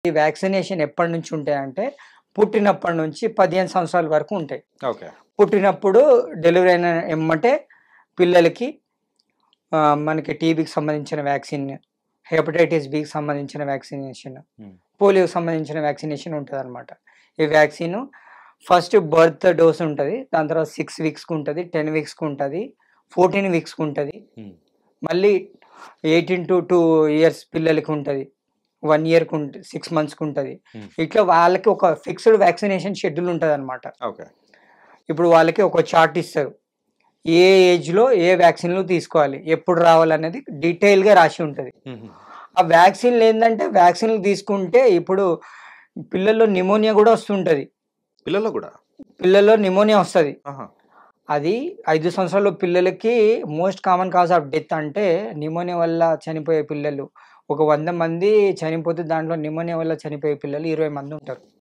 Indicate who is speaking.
Speaker 1: ఈ వ్యాక్సినేషన్ ఎప్పటి నుంచి ఉంటాయంటే, పుట్టినప్పటి నుంచి 15 సంవత్సరాల వరకు ఉంటాయి.
Speaker 2: ఓకే.
Speaker 1: పుట్టినప్పుడు డెలివరీ అయిన ఎమ్మటే పిల్లలకి మనకి టీబీకి సంబంధించిన వ్యాక్సిన్, హెపటైటిస్ బికి సంబంధించిన వ్యాక్సినేషన్, పోలియోకి సంబంధించిన వ్యాక్సినేషన్ ఉంటదనమాట. ఈ వ్యాక్సిను ఫస్ట్ బర్త్ డోస్ ఉంటది. దాని తర్వాత 6 వీక్స్‌కి ఉంటది, 10 వీక్స్‌కి ఉంటది, 14 వీక్స్‌కి ఉంటది. మళ్ళీ 18-2 ఇయర్స్ పిల్లలకి ఉంటది. 1 ఇయర్‌కి 6 మంత్స్‌కి ఉంటది. ఇట్లా వాళ్ళకి ఒక ఫిక్స్‌డ్ వ్యాక్సినేషన్ షెడ్యూల్ ఉంటదనమాట.
Speaker 2: ఓకే.
Speaker 1: ఇప్పుడు వాళ్ళకి ఒక చార్ట్ ఇస్తారు. ఏ ఏజ్‌లో ఏ వ్యాక్సిన్‌లు తీసుకోవాలి, ఎప్పుడు రావాలనేది డీటెయిల్‌గా రాసి ఉంటది. ఆ వ్యాక్సిన్‌లు ఏందంటే వ్యాక్సిన్‌లు తీసుకుంటే ఇప్పుడు పిల్లల్లో నిమోనియా గూడా వస్తుంటది. పిల్లల్లో నిమోనియా వస్తది.
Speaker 2: ఆహా!
Speaker 1: అది 5 సంవత్సరాల పిల్లలకి most common cause of death అంటే నిమోనియా వల్ల చనిపోయే పిల్లలు. ఒక 100 మంది చనిపోతే దాంట్లో నిమోనియా వల్ల చనిపోయే పిల్లలు 20 మంది ఉంటారు.